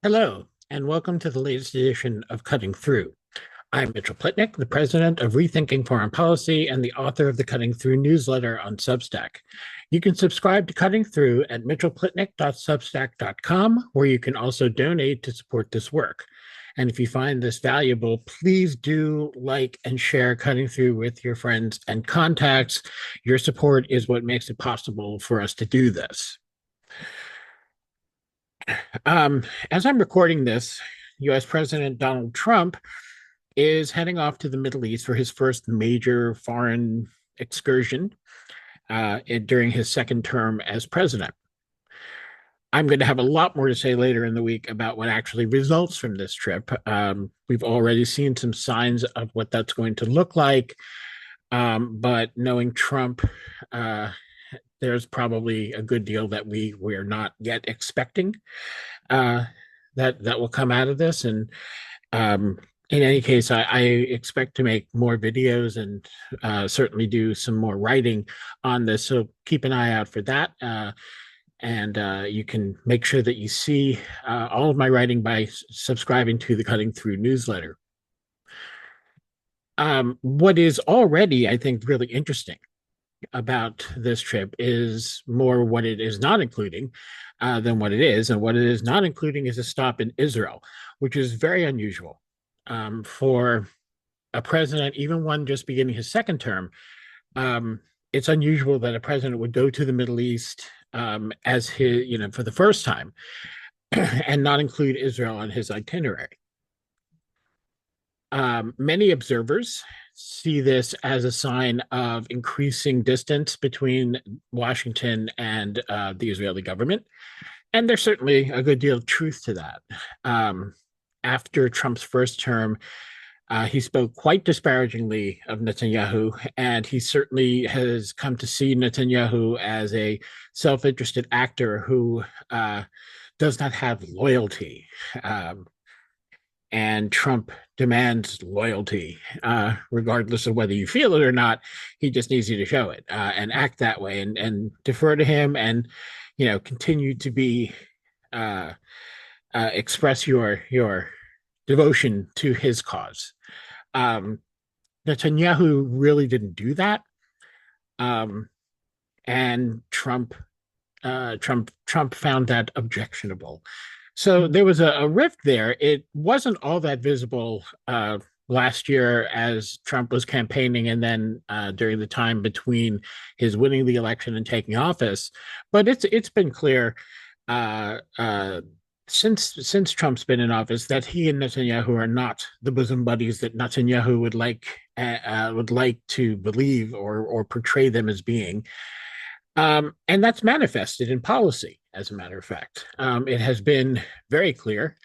Hello, and welcome to the latest edition of Cutting Through. I'm Mitchell Plitnick, the president of Rethinking Foreign Policy and the author of the Cutting Through newsletter on Substack. You can subscribe to Cutting Through at mitchellplitnick.substack.com, where you can also donate to support this work. And if you find this valuable, please do like and share Cutting Through with your friends and contacts. Your support is what makes it possible for us to do this. Um, as I'm recording this, US President Donald Trump is heading off to the Middle East for his first major foreign excursion during his second term as president. I'm going to have a lot more to say later in the week about what actually results from this trip. We've already seen some signs of what that's going to look like, but knowing Trump, uh, there's probably a good deal that we're not yet expecting uh, that will come out of this. And in any case, I expect to make more videos and certainly do some more writing on this. So keep an eye out for that. And you can make sure that you see all of my writing by subscribing to the Cutting Through newsletter. What is already, I think, really interesting about this trip is more what it is not including than what it is. And what it is not including is a stop in Israel, which is very unusual for a president, even one just beginning his second term. Um, it's unusual that a president would go to the Middle East as his, for the first time and not include Israel on his itinerary. Many observers see this as a sign of increasing distance between Washington and the Israeli government. And there's certainly a good deal of truth to that. Um, After Trump's first term, he spoke quite disparagingly of Netanyahu, and he certainly has come to see Netanyahu as a self interested actor who does not have loyalty. Um, and Trump demands loyalty, regardless of whether you feel it or not. He just needs you to show it and act that way, and defer to him, and continue to be uh, express your devotion to his cause. Um, Netanyahu really didn't do that, um, and Trump found that objectionable. So there was a rift there. It wasn't all that visible last year as Trump was campaigning, and then during the time between his winning the election and taking office. But it's been clear uh, uh, since Trump's been in office that he and Netanyahu are not the bosom buddies that Netanyahu would like to believe or portray them as being. And that's manifested in policy, as a matter of fact. It has been very clear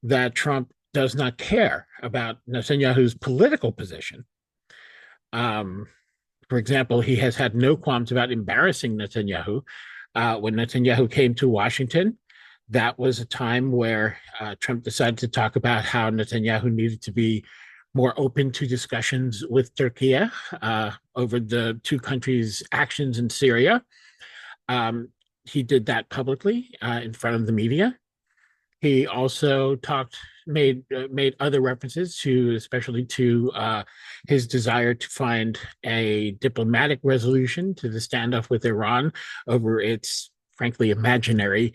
that Trump does not care about Netanyahu's political position. Um, for example, he has had no qualms about embarrassing Netanyahu. When Netanyahu came to Washington, that was a time where Trump decided to talk about how Netanyahu needed to be more open to discussions with Turkey over the two countries' actions in Syria. Um, he did that publicly in front of the media. He also made other references to, especially to his desire to find a diplomatic resolution to the standoff with Iran over its frankly imaginary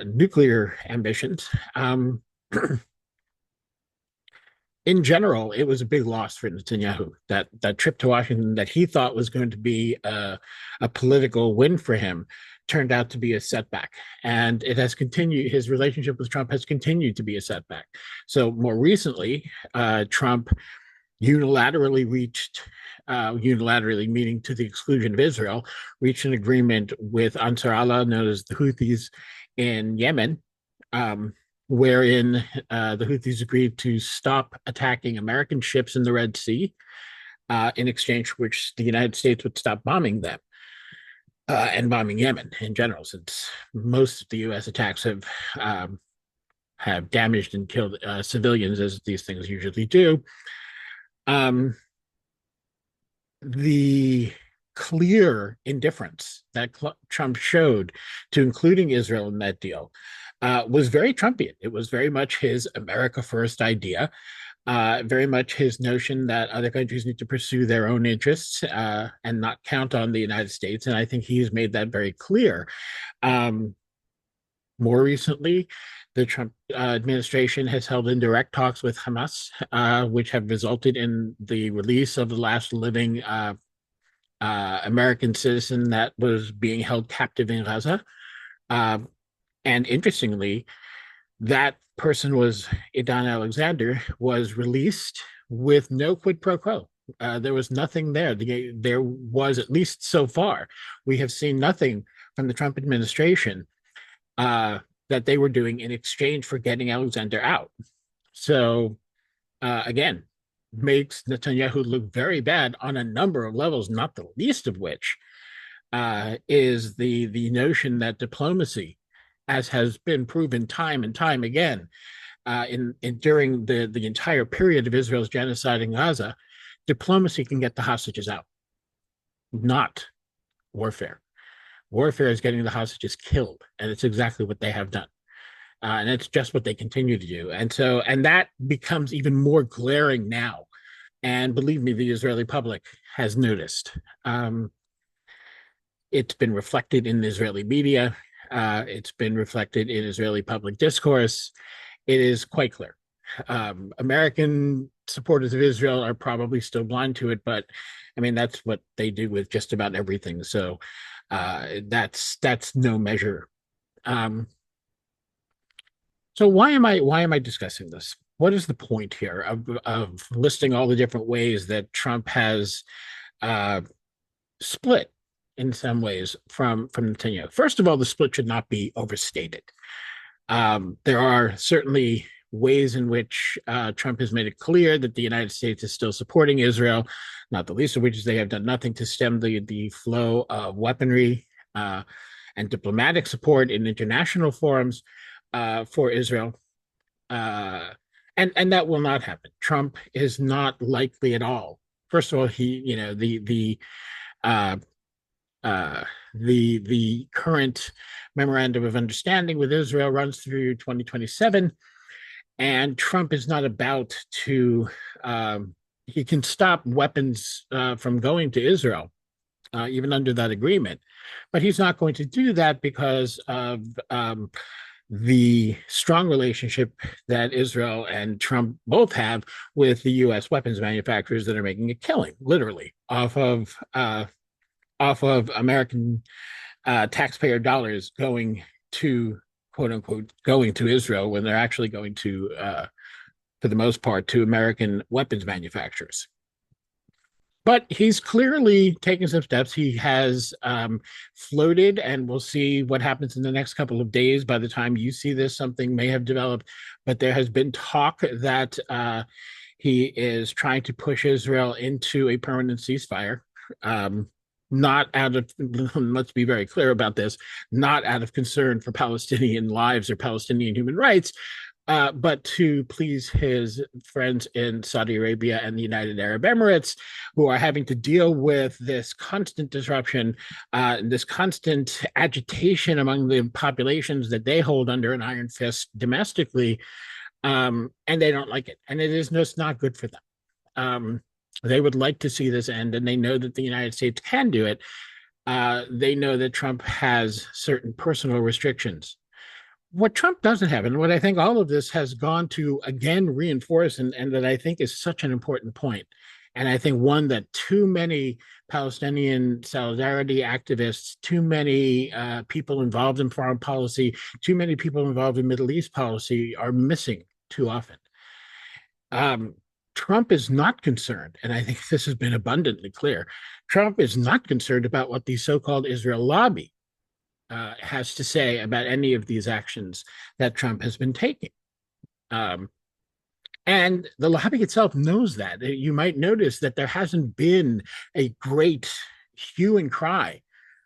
nuclear ambitions. In general, it was a big loss for Netanyahu. That trip to Washington that he thought was going to be a political win for him turned out to be a setback, and it has continued. His relationship with Trump has continued to be a setback. So more recently, Trump unilaterally meaning to the exclusion of Israel, reached an agreement with Ansar Allah, known as the Houthis in Yemen, um, wherein the Houthis agreed to stop attacking American ships in the Red Sea, in exchange for which the United States would stop bombing them and bombing Yemen in general, since most of the U.S. attacks have damaged and killed civilians, as these things usually do. Um, the clear indifference that Trump showed to including Israel in that deal was very Trumpian. It was very much his America First idea, very much his notion that other countries need to pursue their own interests and not count on the United States. And I think he's made that very clear. Um, More recently, the Trump administration has held indirect talks with Hamas, which have resulted in the release of the last living American citizen that was being held captive in Gaza. Uh, and interestingly, that person was Idan Alexander, was released with no quid pro quo. There was nothing there. There was, at least so far, we have seen nothing from the Trump administration that they were doing in exchange for getting Alexander out. So again, makes Netanyahu look very bad on a number of levels, not the least of which is the notion that diplomacy, as has been proven time and time again in during the entire period of Israel's genocide in Gaza, diplomacy can get the hostages out, not warfare. Warfare is getting the hostages killed, and it's exactly what they have done. And it's just what they continue to do. And that becomes even more glaring now. And believe me, the Israeli public has noticed. It's been reflected in the Israeli media. It's been reflected in Israeli public discourse. It is quite clear. American supporters of Israel are probably still blind to it, but I mean, that's what they do with just about everything. So that's no measure. So why am I discussing this? What is the point here of listing all the different ways that Trump has uh, split in some ways from Netanyahu? First of all, the split should not be overstated. There are certainly ways in which Trump has made it clear that the United States is still supporting Israel, not the least of which is they have done nothing to stem the flow of weaponry and diplomatic support in international forums for Israel. And that will not happen. Trump is not likely at all. First of all, uh, the current memorandum of understanding with Israel runs through 2027, and Trump is not about to. He can stop weapons from going to Israel, even under that agreement, but he's not going to do that because of the strong relationship that Israel and Trump both have with the U.S. weapons manufacturers that are making a killing, literally, off of American taxpayer dollars going to, quote unquote, going to Israel when they're actually going to, for the most part, to American weapons manufacturers. But he's clearly taking some steps. He has floated, and we'll see what happens in the next couple of days. By the time you see this, something may have developed. But there has been talk that he is trying to push Israel into a permanent ceasefire. Not out of, let's be very clear about this, not out of concern for Palestinian lives or Palestinian human rights, but to please his friends in Saudi Arabia and the United Arab Emirates, who are having to deal with this constant disruption, this constant agitation among the populations that they hold under an iron fist domestically, and they don't like it. And it is just not good for them. They would like to see this end, and they know that the United States can do it. They know that Trump has certain personal restrictions. What Trump doesn't have, and what I think all of this has gone to again reinforce, and that I think is such an important point, and I think one that too many Palestinian solidarity activists, too many people involved in foreign policy, too many people involved in Middle East policy are missing too often. Trump is not concerned, and I think this has been abundantly clear. Trump is not concerned about what the so-called Israel lobby has to say about any of these actions that Trump has been taking. And the lobby itself knows that. You might notice that there hasn't been a great hue and cry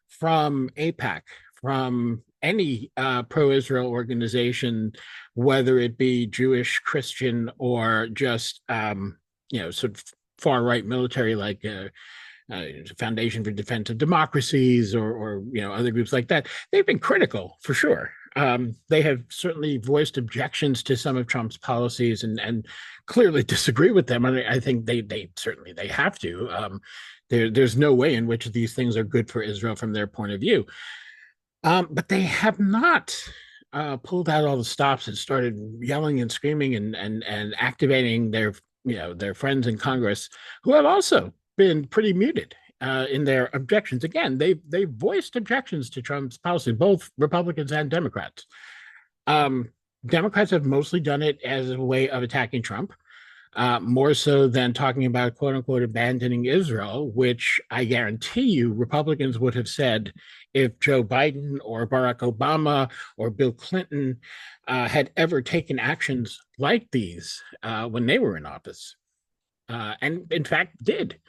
from AIPAC, from any pro-Israel organization, whether it be Jewish, Christian, or just sort of far-right military like Foundation for Defense of Democracies, or other groups like that. They've been critical for sure. They have certainly voiced objections to some of Trump's policies and clearly disagree with them. And I think they certainly they have to. There's no way in which these things are good for Israel from their point of view. But they have not pulled out all the stops and started yelling and screaming and activating their friends in Congress who have also been pretty muted in their objections. Again, they voiced objections to Trump's policy, both Republicans and Democrats. Um, Democrats have mostly done it as a way of attacking Trump, more so than talking about quote unquote abandoning Israel, which I guarantee you Republicans would have said if Joe Biden or Barack Obama or Bill Clinton had ever taken actions like these when they were in office, and in fact did.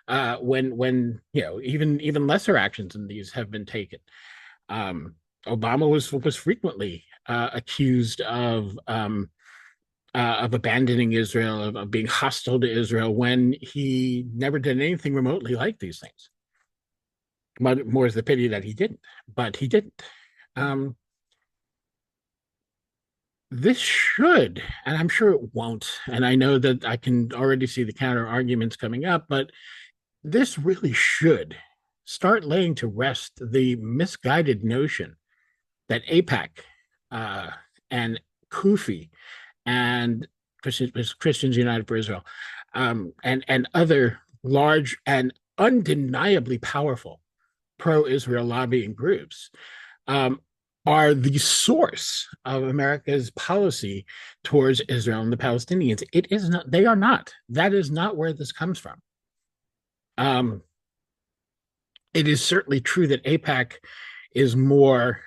When even lesser actions than these have been taken. Obama was frequently accused of abandoning Israel, of being hostile to Israel, when he never did anything remotely like these things. More is the pity that he didn't, but he didn't. Um, this should, and I'm sure it won't, and I know that I can already see the counter arguments coming up, but this really should start laying to rest the misguided notion that AIPAC and CUFI and Christians United for Israel and other large and undeniably powerful pro-Israel lobbying groups are the source of America's policy towards Israel and the Palestinians. It is not. They are not. That is not where this comes from. It is certainly true that AIPAC is more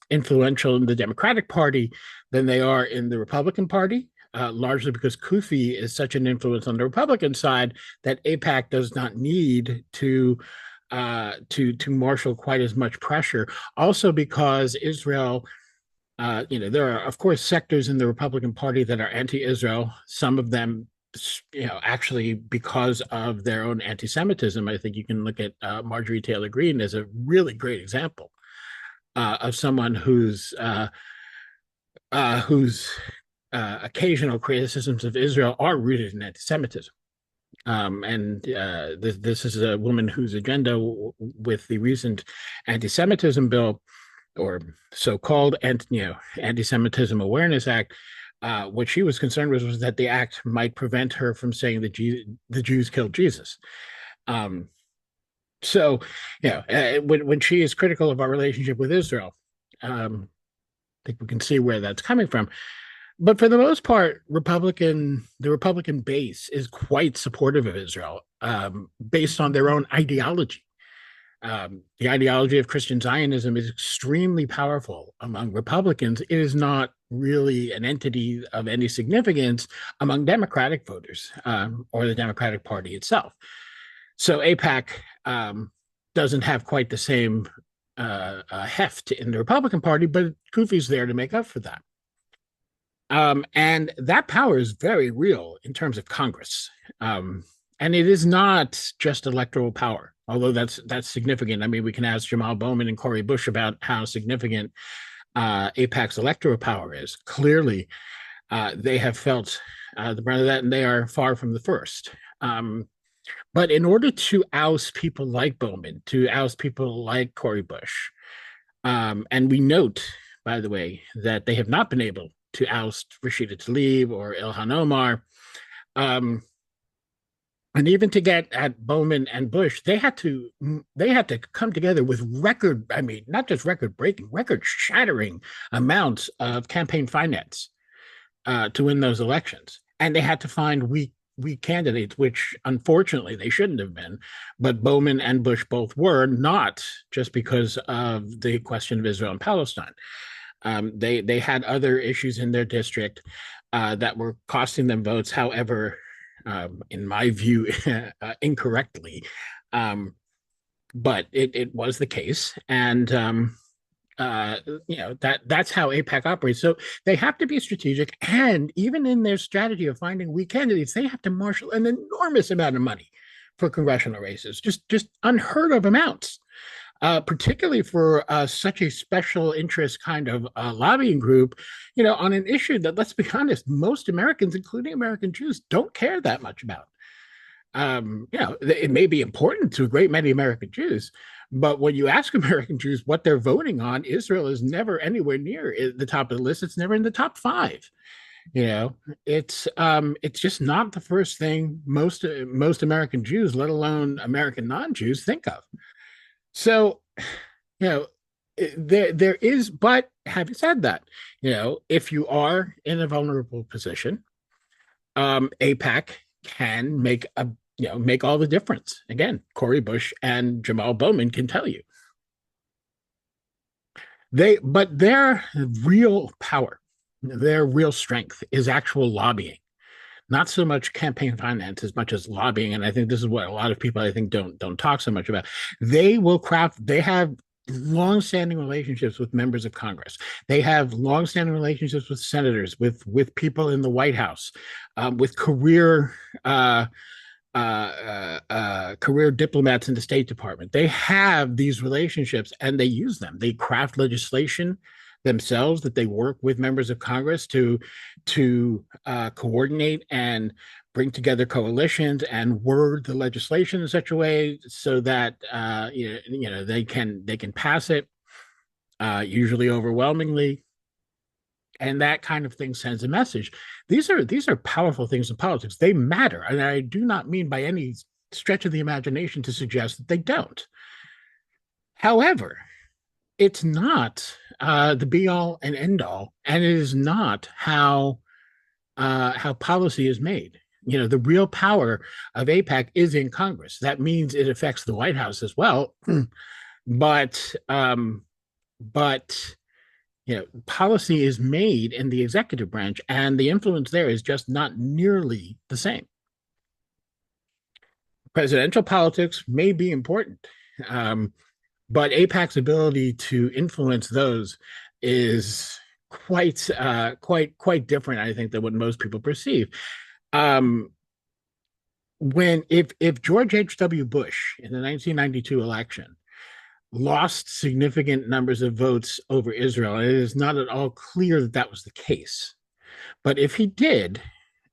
influential in the Democratic Party than they are in the Republican Party, largely because CUFI is such an influence on the Republican side that AIPAC does not need to marshal quite as much pressure. Also, because Israel, there are of course sectors in the Republican Party that are anti-Israel. Some of them, actually because of their own anti-Semitism. I think you can look at Marjorie Taylor Greene as a really great example of someone whose occasional criticisms of Israel are rooted in anti-Semitism. This is a woman whose agenda with the recent anti-Semitism bill, or so-called Anti-Semitism Awareness Act, what she was concerned with was that the act might prevent her from saying that the Jews killed Jesus. When she is critical of our relationship with Israel, I think we can see where that's coming from. But for the most part, the Republican base is quite supportive of Israel, based on their own ideology. The ideology of Christian Zionism is extremely powerful among Republicans. It is not really an entity of any significance among Democratic voters, or the Democratic Party itself. So AIPAC doesn't have quite the same heft in the Republican Party, but CUFI's there to make up for that. And that power is very real in terms of Congress. And it is not just electoral power, although that's significant. I mean, we can ask Jamal Bowman and Cori Bush about how significant AIPAC's electoral power is. Clearly, they have felt the brunt of that, and they are far from the first. But in order to oust people like Bowman, to oust people like Cori Bush, and we note, by the way, that they have not been able to oust Rashida Tlaib or Ilhan Omar, and even to get at Bowman and Bush, they had to come together with not just record-breaking, record-shattering amounts of campaign finance to win those elections. And they had to find weak candidates, which unfortunately they shouldn't have been, but Bowman and Bush both were, not just because of the question of Israel and Palestine. They had other issues in their district that were costing them votes. However, in my view, incorrectly, but it was the case, and that's how AIPAC operates. So they have to be strategic, and even in their strategy of finding weak candidates, they have to marshal an enormous amount of money for congressional races, just unheard of amounts. Particularly for such a special interest kind of lobbying group, on an issue that, let's be honest, most Americans, including American Jews, don't care that much about. It may be important to a great many American Jews, but when you ask American Jews what they're voting on, Israel is never anywhere near the top of the list. It's never in the top five. You know, it's just not the first thing most American Jews, let alone American non-Jews, think of. So, you know, there is, but having said that, if you are in a vulnerable position, AIPAC can make all the difference. Again, Cori Bush and Jamal Bowman can tell you. But their real power, their real strength is actual lobbying, not so much campaign finance as much as lobbying. And I think this is what a lot of people, I think, don't talk so much about. They have long-standing relationships with members of Congress. They have long-standing relationships with senators, with people in the White House, with career diplomats in the State Department. They have these relationships and they use them. They craft legislation themselves that they work with members of Congress to coordinate and bring together coalitions and word the legislation in such a way so that they can pass it, usually overwhelmingly, and that kind of thing sends a message. These are powerful things in politics. They matter, and I do not mean by any stretch of the imagination to suggest that they don't. However, it's not the be all and end all, and it is not how policy is made. The real power of AIPAC is in Congress. That means it affects the White House as well, but policy is made in the executive branch, and the influence there is just not nearly the same. Presidential politics may be important, but AIPAC's ability to influence those is quite different, I think, than what most people perceive. If George H.W. Bush in the 1992 election lost significant numbers of votes over Israel, and it is not at all clear that that was the case, but if he did,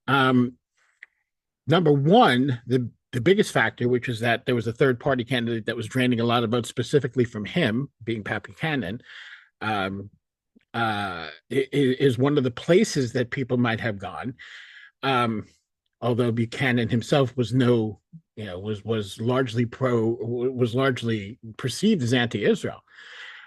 number one, the biggest factor, which is that there was a third party candidate that was draining a lot of votes specifically from him, being Pat Buchanan, is one of the places that people might have gone. Although Buchanan himself was largely perceived as anti-Israel.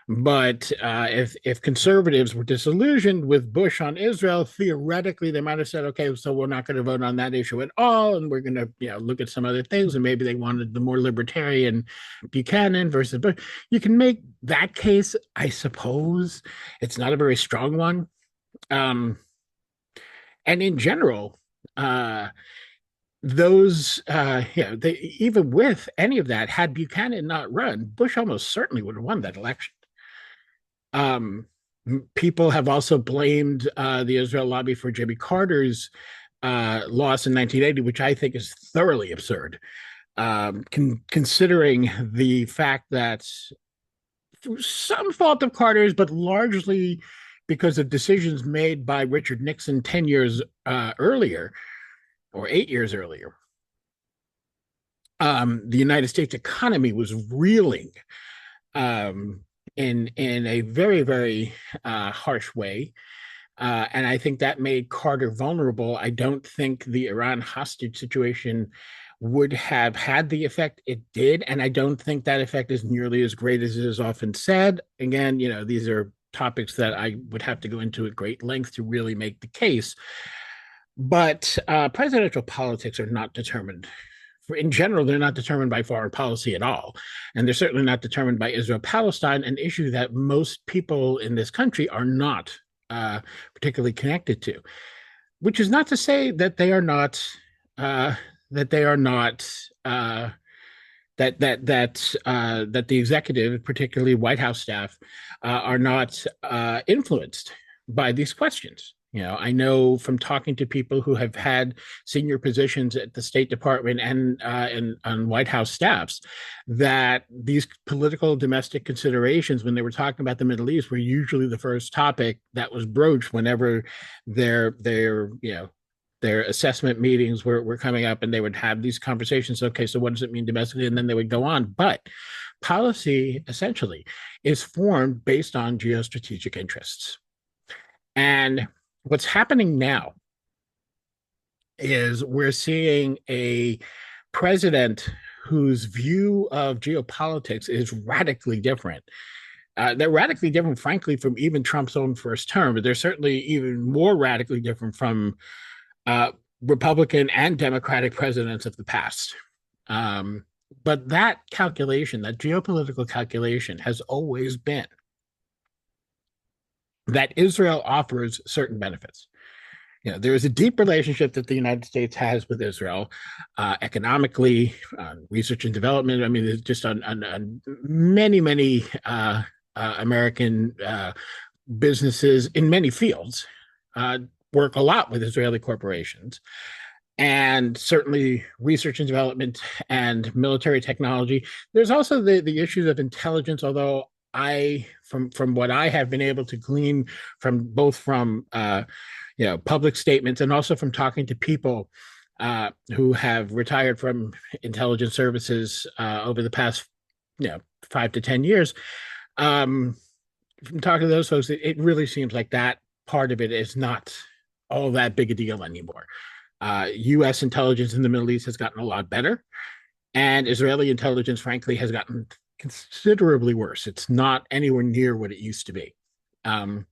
But if conservatives were disillusioned with Bush on Israel, theoretically they might have said, okay, so we're not going to vote on that issue at all, and we're going to look at some other things, and maybe they wanted the more libertarian Buchanan versus Bush. You can make that case, I suppose. It's not a very strong one, and in general, even with any of that, had Buchanan not run, Bush almost certainly would have won that election. People have also blamed the Israel lobby for Jimmy Carter's loss in 1980, which I think is thoroughly absurd, considering the fact that through some fault of Carter's, but largely because of decisions made by Richard Nixon 10 years earlier, or 8 years earlier, the United States economy was reeling in a very, very harsh way. And I think that made Carter vulnerable. I don't think the Iran hostage situation would have had the effect it did. And I don't think that effect is nearly as great as it is often said. Again, these are topics that I would have to go into at great length to really make the case. But presidential politics are not determined. In general, they're not determined by foreign policy at all. And they're certainly not determined by Israel-Palestine, an issue that most people in this country are not particularly connected to. Which is not to say that they are not that the executive, particularly White House staff, are not influenced by these questions. I know from talking to people who have had senior positions at the State Department and on White House staffs that these political domestic considerations, when they were talking about the Middle East, were usually the first topic that was broached whenever their assessment meetings were coming up, and they would have these conversations. Okay, so what does it mean domestically? And then they would go on. But policy essentially is formed based on geostrategic interests. And what's happening now is we're seeing a president whose view of geopolitics is radically different. They're radically different, frankly, from even Trump's own first term, but they're certainly even more radically different from uh, Republican and Democratic presidents of the past. Um, but that calculation, that geopolitical calculation, has always been that Israel offers certain benefits. There is a deep relationship that the United States has with Israel, economically, research and development. I mean, it's just on many, many American businesses in many fields uh, work a lot with Israeli corporations. And certainly research and development and military technology. There's also the issues of intelligence, although from what I have been able to glean from both from public statements and also from talking to people who have retired from intelligence services over the past 5 to 10 years. Um, from talking to those folks, it really seems like that part of it is not all that big a deal anymore. U.S. intelligence in the Middle East has gotten a lot better, and Israeli intelligence, frankly, has gotten considerably worse. It's not anywhere near what it used to be. Um,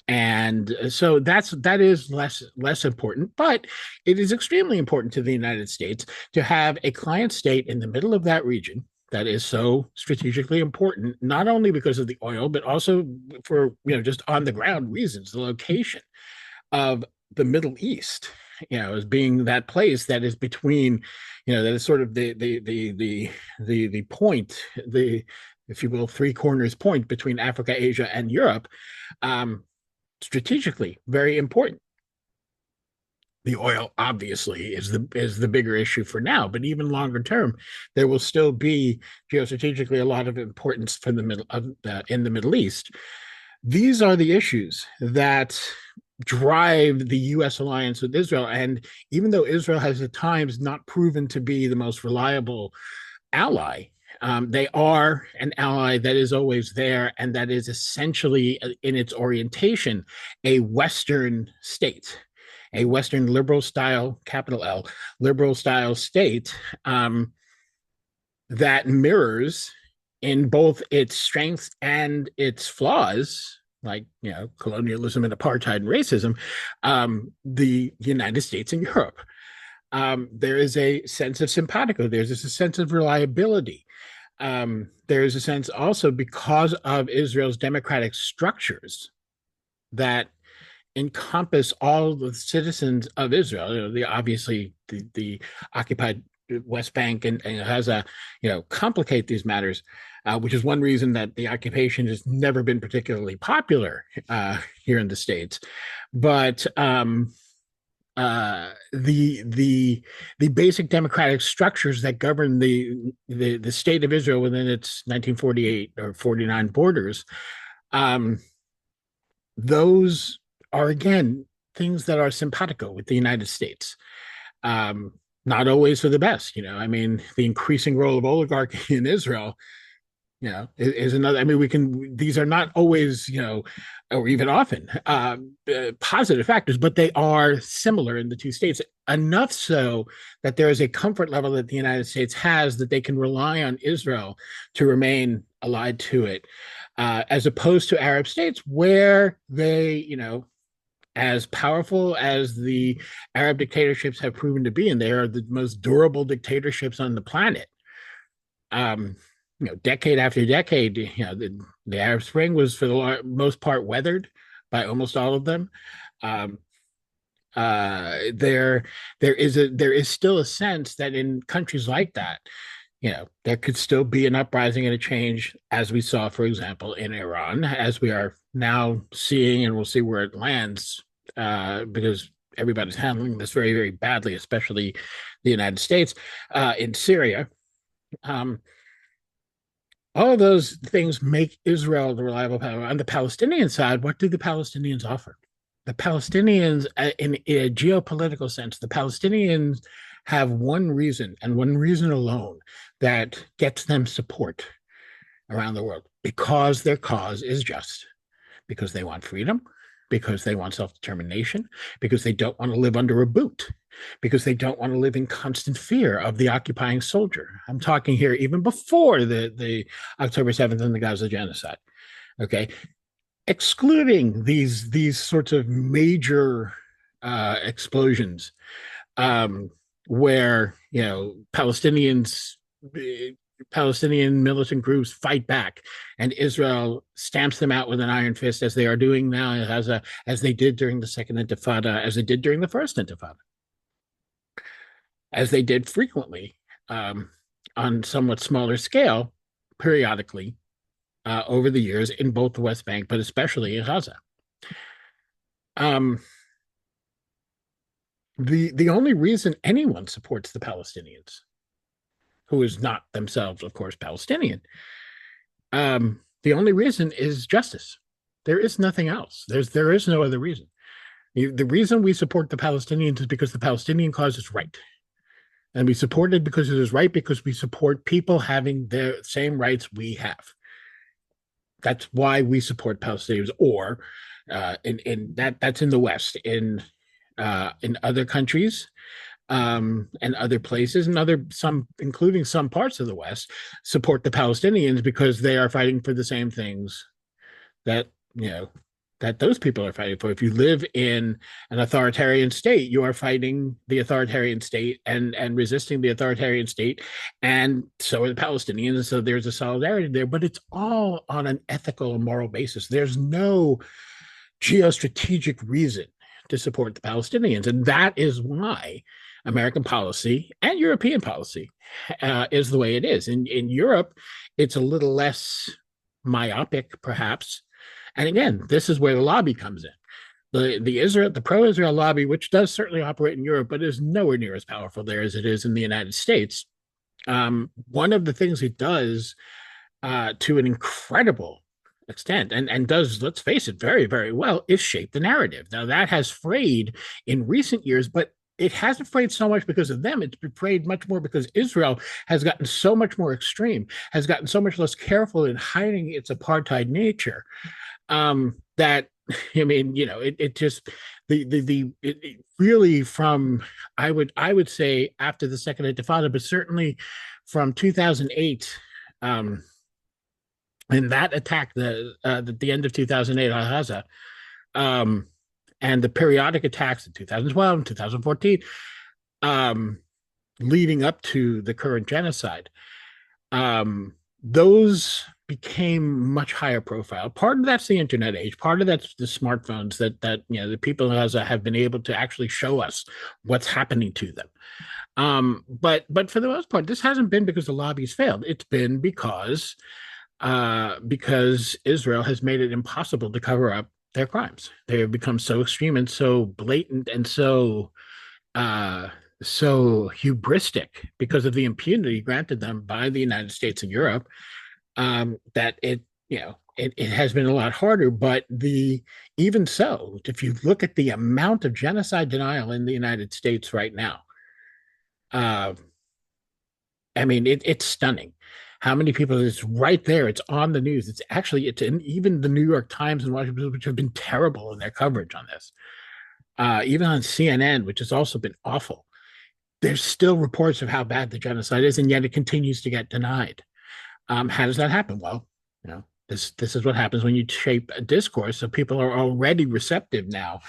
and so that is less important, but it is extremely important to the United States to have a client state in the middle of that region that is so strategically important, not only because of the oil, but also for just on the ground reasons. The location of the Middle East, as being that place that is between, that is sort of the point, the if you will, three corners point between Africa, Asia, and Europe. Strategically very important. The oil obviously is the bigger issue for now, but even longer term, there will still be geostrategically a lot of importance for the middle of in the Middle East. These are the issues that drive the U.S. alliance with Israel, and even though Israel has at times not proven to be the most reliable ally, they are an ally that is always there and that is essentially, in its orientation, a Western state, a Western liberal style, capital L, liberal style state that mirrors in both its strengths and its flaws, like colonialism and apartheid and racism, the United States and Europe. There is a sense of simpatico. There's a sense of reliability. There is a sense also, because of Israel's democratic structures that encompass all the citizens of Israel. Obviously the occupied West Bank and has complicate these matters, which is one reason that the occupation has never been particularly popular here in the States. But the basic democratic structures that govern the state of Israel within its 1948 or 49 borders, those are again things that are simpatico with the United States. Not always for the best, I mean, the increasing role of oligarchy in Israel is another. I mean, these are not always, or even often positive factors, but they are similar in the two states, enough so that there is a comfort level that the United States has that they can rely on Israel to remain allied to it, as opposed to Arab states where they, as powerful as the Arab dictatorships have proven to be, and they are the most durable dictatorships on the planet. Decade after decade, the Arab Spring was for the most part weathered by almost all of them. There is still a sense that in countries like that, there could still be an uprising and a change, as we saw, for example, in Iran, as we are now seeing, and we'll see where it lands, because everybody's handling this very, very badly, especially the United States, in Syria. Um, all of those things make Israel the reliable power. On the Palestinian side, what do the Palestinians offer? The Palestinians, in a geopolitical sense, the Palestinians have one reason and one reason alone that gets them support around the world, because their cause is just, because they want freedom, because they want self-determination, because they don't want to live under a boot, because they don't want to live in constant fear of the occupying soldier. I'm talking here even before the October 7th and the Gaza genocide. Okay, excluding these sorts of major explosions, where Palestinian militant groups fight back, and Israel stamps them out with an iron fist, as they are doing now, as they did during the Second Intifada, as they did during the First Intifada, as they did frequently, on somewhat smaller scale, periodically, over the years in both the West Bank, but especially in Gaza. The only reason anyone supports the Palestinians, who is not themselves, of course, Palestinian, the only reason is justice. There is nothing else. There is no other reason. The reason we support the Palestinians is because the Palestinian cause is right. And we support it because it is right, because we support people having the same rights we have. That's why we support Palestinians. Or that's in the West. In other countries, and other places, and including some parts of the West, support the Palestinians because they are fighting for the same things that those people are fighting for. If you live in an authoritarian state, you are fighting the authoritarian state and resisting the authoritarian state, and so are the Palestinians. So there's a solidarity there, but it's all on an ethical and moral basis. There's no geostrategic reason to support the Palestinians, and that is why American policy and European policy is the way it is. In Europe, it's a little less myopic, perhaps. And again, this is where the lobby comes in. The pro-Israel lobby, which does certainly operate in Europe, but is nowhere near as powerful there as it is in the United States. One of the things it does, to an incredible extent, and does, let's face it, very, very well, is shape the narrative. Now, that has frayed in recent years, but it hasn't frayed so much because of them. It's frayed much more because Israel has gotten so much more extreme, has gotten so much less careful in hiding its apartheid nature, that, I mean, it just, it really, from, I would say, after the Second Intifada, but certainly from 2008, and that attack, the end of 2008, Al-Gaza, and the periodic attacks in 2012 and 2014, leading up to the current genocide, those became much higher profile. Part of that's the internet age. Part of that's the smartphones that the people have been able to actually show us what's happening to them. But for the most part, this hasn't been because the lobbies failed. It's been because Israel has made it impossible to cover up their crimes. They have become so extreme and so blatant and so hubristic because of the impunity granted them by the United States and Europe, that it has been a lot harder. But even so, if you look at the amount of genocide denial in the United States right now, I mean, it's stunning. How many people? It's right there. It's on the news. It's in even the New York Times and Washington Post, which have been terrible in their coverage on this. Even on CNN, which has also been awful. There's still reports of how bad the genocide is, and yet it continues to get denied. How does that happen? Well, this is what happens when you shape a discourse, so people are already receptive now.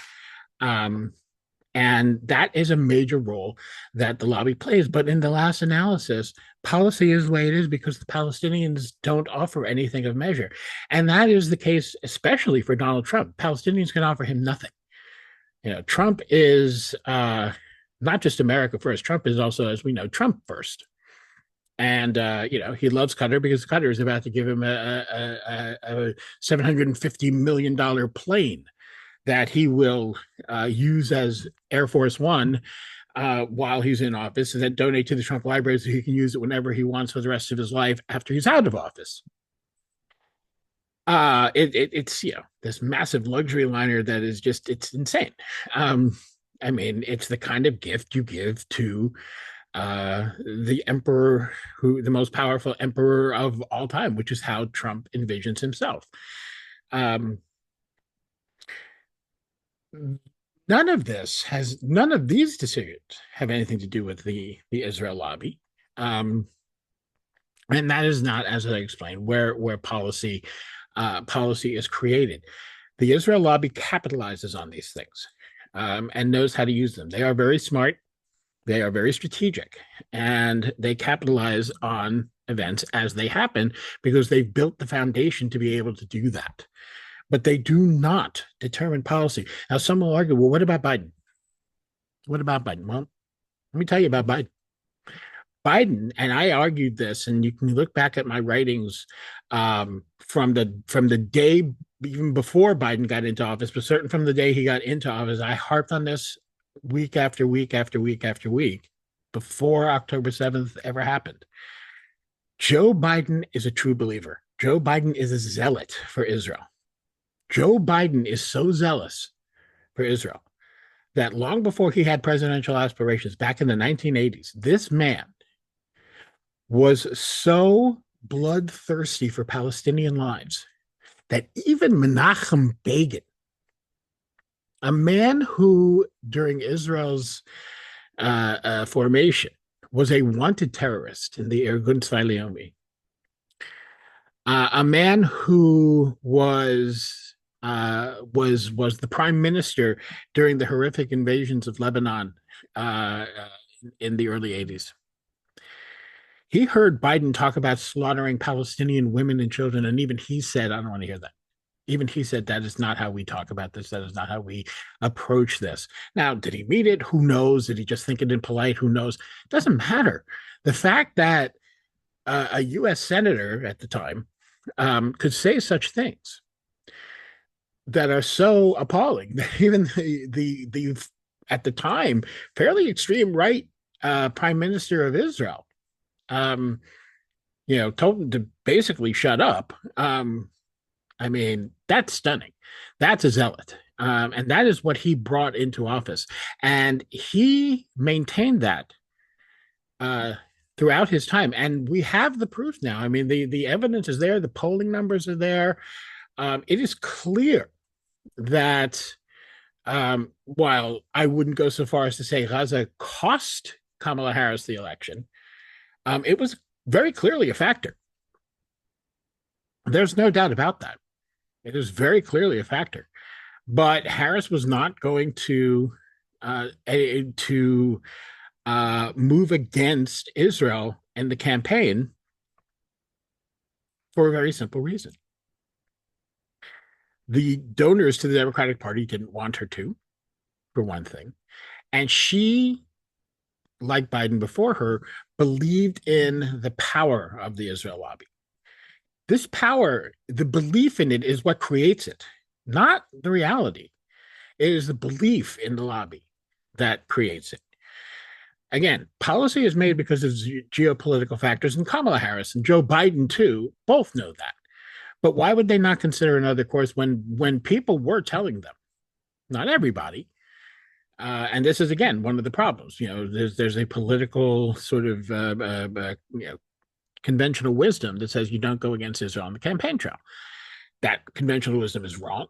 And that is a major role that the lobby plays. But in the last analysis, policy is the way it is because the Palestinians don't offer anything of measure. And that is the case, especially for Donald Trump. Palestinians can offer him nothing. Trump is not just America first. Trump is also, as we know, Trump first. And he loves Qatar because Qatar is about to give him a $750 million plane that he will use as Air Force One while he's in office, and then donate to the Trump Library so he can use it whenever he wants for the rest of his life after he's out of office. It's this massive luxury liner that is just it's insane. Um, I mean, it's the kind of gift you give to the emperor, who the most powerful emperor of all time, which is how Trump envisions himself. Um, none of these decisions have anything to do with the Israel lobby. Um, and that is not, as I explained, where policy is created. The Israel lobby capitalizes on these things and knows how to use them. They are very smart. They are very strategic, and they capitalize on events as they happen because they've built the foundation to be able to do that. But they do not determine policy. Now, some will argue, well, what about Biden? What about Biden? Well, let me tell you about Biden. Biden, and I argued this, and you can look back at my writings from the day even before Biden got into office, but certain from the day he got into office. I harped on this week after week after week after week before October 7th ever happened. Joe Biden is a true believer. Joe Biden is a zealot for Israel. Joe Biden is so zealous for Israel that long before he had presidential aspirations back in the 1980s, this man was so bloodthirsty for Palestinian lives that even Menachem Begin, a man who during Israel's formation was a wanted terrorist in the Irgun Tzvi Leumi, a man who was the prime minister during the horrific invasions of Lebanon in the early 80s. He heard Biden talk about slaughtering Palestinian women and children, and even he said, I don't want to hear that. Even he said, that is not how we talk about this. That is not how we approach this. Now, did he mean it? Who knows? Did he just think it in polite? Who knows? It doesn't matter. The fact that a U.S. senator at the time could say such things that are so appalling that even the at the time fairly extreme right prime minister of Israel told him to basically shut up. I mean, that's stunning. That's a zealot. And that is what he brought into office. And he maintained that throughout his time. And we have the proof now. I mean, the evidence is there. The polling numbers are there. It is clear that while I wouldn't go so far as to say Gaza cost Kamala Harris the election, it was very clearly a factor. There's no doubt about that. It is very clearly a factor. But Harris was not going to move against Israel in the campaign for a very simple reason. The donors to the Democratic Party didn't want her to, for one thing. And she, like Biden before her, believed in the power of the Israel lobby. This power, the belief in it is what creates it, not the reality. It is the belief in the lobby that creates it. Again, policy is made because of geopolitical factors, and Kamala Harris and Joe Biden, too, both know that. But why would they not consider another course when people were telling them? Not everybody. And this is, again, one of the problems. There's a political sort of conventional wisdom that says you don't go against Israel on the campaign trail. That conventional wisdom is wrong.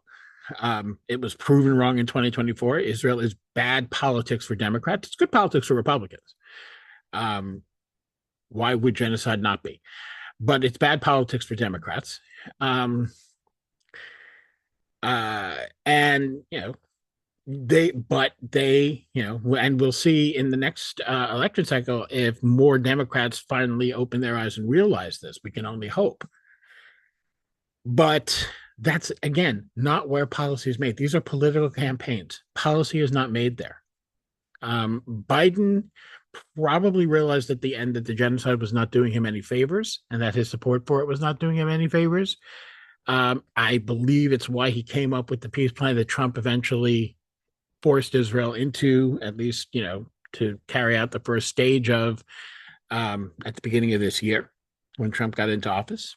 It was proven wrong in 2024. Israel is bad politics for Democrats. It's good politics for Republicans. Why would genocide not be? But it's bad politics for Democrats. And and we'll see in the next election cycle if more Democrats finally open their eyes and realize this. We can only hope. But that's, again, not where policy is made. These are political campaigns. Policy is not made there. Biden probably realized at the end that the genocide was not doing him any favors and that his support for it was not doing him any favors. I believe it's why he came up with the peace plan that Trump eventually forced Israel into, at least, to carry out the first stage of at the beginning of this year when Trump got into office.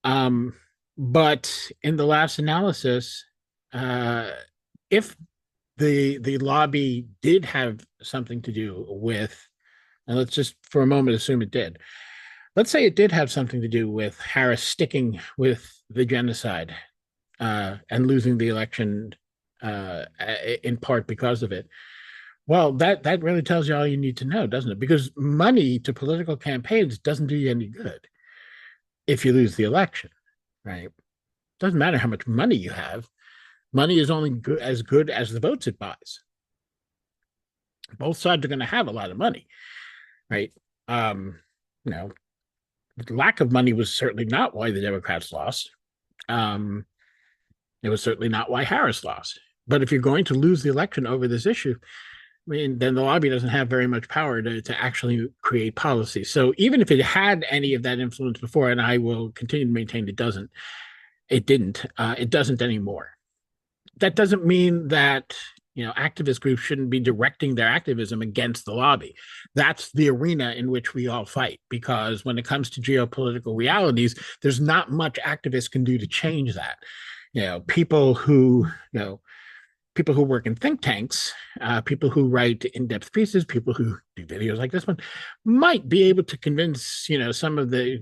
Um, but in the last analysis, uh, if the lobby did have something to do with, and let's just for a moment assume it did. Let's say it did have something to do with Harris sticking with the genocide and losing the election in part because of it. Well, that really tells you all you need to know, doesn't it? Because money to political campaigns doesn't do you any good if you lose the election, right? Doesn't matter how much money you have. Money is only good as the votes it buys. Both sides are going to have a lot of money, right? Um, you know, the lack of money was certainly not why the Democrats lost. Um, it was certainly not why Harris lost. But if you're going to lose the election over this issue, I mean, then the lobby doesn't have very much power to actually create policy. So even if it had any of that influence before, and I will continue to maintain it didn't, it doesn't anymore. That doesn't mean that activist groups shouldn't be directing their activism against the lobby. That's the arena in which we all fight, because when it comes to geopolitical realities, there's not much activists can do to change that. People who work in think tanks, people who write in-depth pieces, people who do videos like this one, might be able to convince,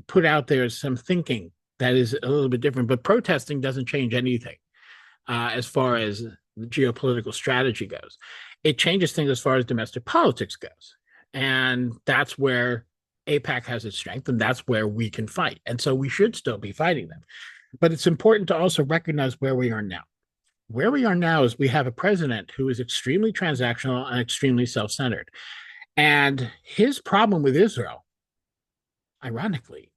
put out there some thinking that is a little bit different. But protesting doesn't change anything as far as the geopolitical strategy goes. It changes things as far as domestic politics goes. And that's where AIPAC has its strength, and that's where we can fight. And so we should still be fighting them. But it's important to also recognize where we are now. Where we are now is we have a president who is extremely transactional and extremely self-centered. And his problem with Israel, ironically,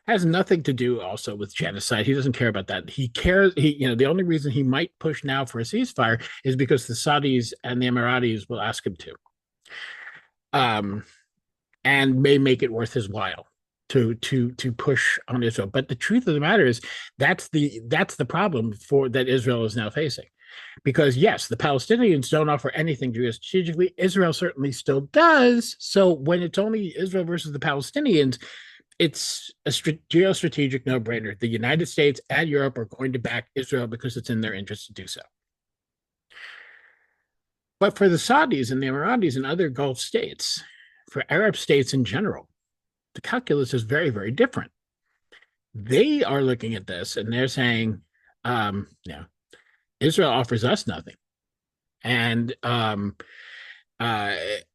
has nothing to do also with genocide. He doesn't care about that. He cares. The only reason he might push now for a ceasefire is because the Saudis and the Emiratis will ask him to, and may make it worth his while to push on Israel. But the truth of the matter is that's the problem that Israel is now facing. Because yes, the Palestinians don't offer anything geostrategically. Israel certainly still does. So when it's only Israel versus the Palestinians, it's a geostrategic no-brainer. The United States and Europe are going to back Israel because it's in their interest to do so. But for the Saudis and the Emiratis and other Gulf states, for Arab states in general, the calculus is very, very different. They are looking at this and they're saying, Israel offers us nothing. And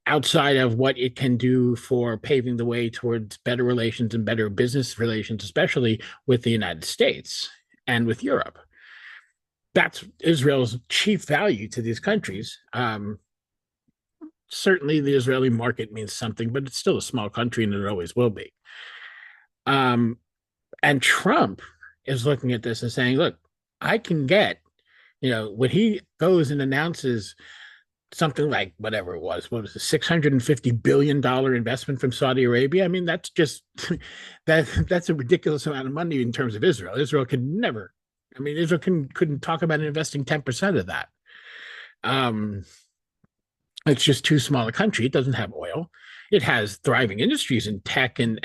outside of what it can do for paving the way towards better relations and better business relations, especially with the United States and with Europe. That's Israel's chief value to these countries. Certainly the Israeli market means something, but it's still a small country and it always will be. And Trump is looking at this and saying, look, I can get, when he goes and announces something like whatever it was, what was it, $650 billion investment from Saudi Arabia. I mean, that's just that's a ridiculous amount of money in terms of Israel. Israel could never. I mean, Israel couldn't talk about investing 10% of that. It's just too small a country. It doesn't have oil. It has thriving industries in tech and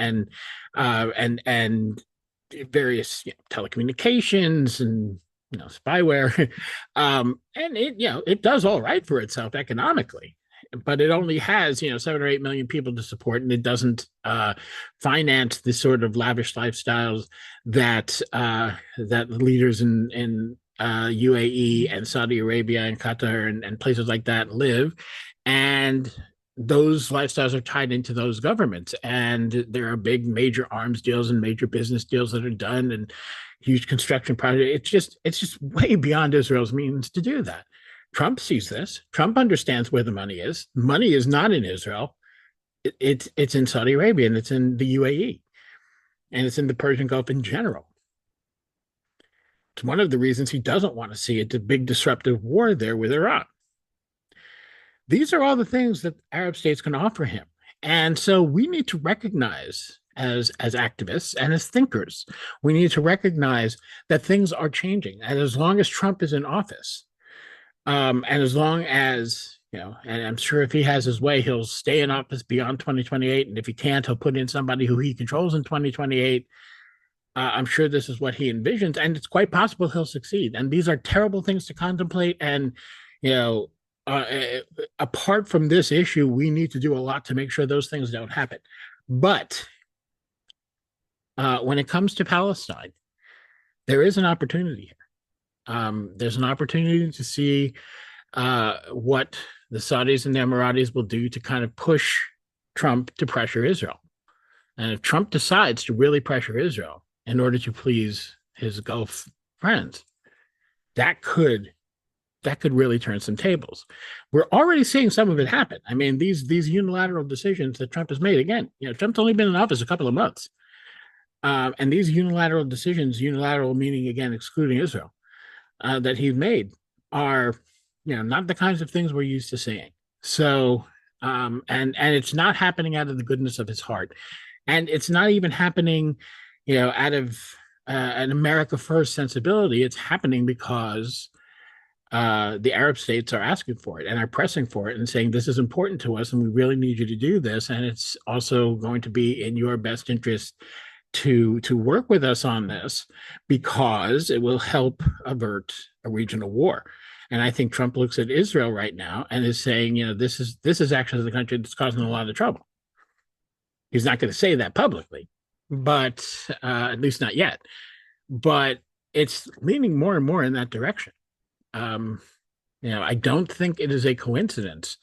various telecommunications and spyware, and it does all right for itself economically, but it only has 7 or 8 million people to support, and it doesn't finance the sort of lavish lifestyles that leaders in UAE and Saudi Arabia and Qatar and places like that live, and those lifestyles are tied into those governments, and there are big major arms deals and major business deals that are done and huge construction projects. It's just way beyond Israel's means to do that. Trump sees this. Trump understands where the money is. Money is not in Israel. It's in Saudi Arabia, and it's in the UAE, and it's in the Persian Gulf in general. It's one of the reasons he doesn't want to see a big disruptive war there with Iran. These are all the things that Arab states can offer him. And so we need to recognize as activists and as thinkers, we need to recognize that things are changing. And as long as Trump is in office, and as long as, and I'm sure if he has his way, he'll stay in office beyond 2028. And if he can't, he'll put in somebody who he controls in 2028. I'm sure this is what he envisions, and it's quite possible he'll succeed. And these are terrible things to contemplate. And, you know, apart from this issue, we need to do a lot to make sure those things don't happen. But when it comes to Palestine, there is an opportunity here. There's an opportunity to see what the Saudis and the Emiratis will do to kind of push Trump to pressure Israel. And if Trump decides to really pressure Israel in order to please his Gulf friends, that could really turn some tables. We're already seeing some of it happen. I mean, these unilateral decisions that Trump has made. Again, Trump's only been in office a couple of months, and these unilateral decisions, unilateral meaning again excluding Israel, that he's made are, not the kinds of things we're used to seeing. So, and it's not happening out of the goodness of his heart, and it's not even happening, out of an America First sensibility. It's happening because the Arab states are asking for it and are pressing for it and saying this is important to us and we really need you to do this, and it's also going to be in your best interest to work with us on this because it will help avert a regional war. And I think Trump looks at Israel right now and is saying, this is actually the country that's causing a lot of trouble. He's not going to say that publicly, but at least not yet. But it's leaning more and more in that direction. I don't think it is a coincidence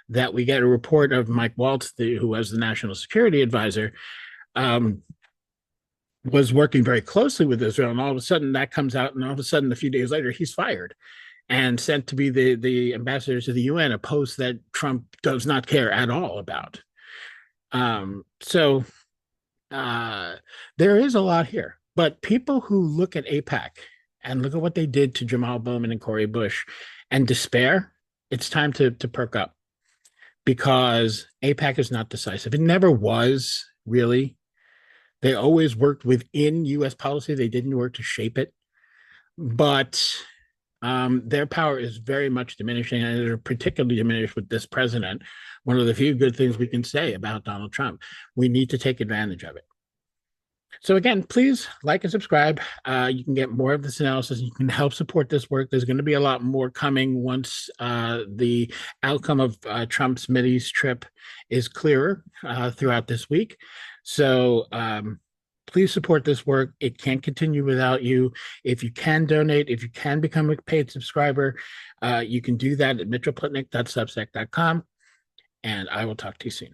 that we get a report of Mike Waltz, who was the national security advisor, was working very closely with Israel, and all of a sudden that comes out, and all of a sudden a few days later he's fired and sent to be the ambassador to the UN, a post that Trump does not care at all about. So there is a lot here, but people who look at AIPAC and look at what they did to Jamal Bowman and Cori Bush and despair, it's time to perk up, because AIPAC is not decisive. It never was, really. They always worked within U.S. policy. They didn't work to shape it. But their power is very much diminishing, and they're particularly diminished with this president. One of the few good things we can say about Donald Trump. We need to take advantage of it. So again, please like and subscribe. You can get more of this analysis. You can help support this work. There's going to be a lot more coming once the outcome of Trump's Mideast trip is clearer throughout this week. So please support this work. It can't continue without you. If you can donate, if you can become a paid subscriber, you can do that at mitchellplitnick.substack.com. And I will talk to you soon.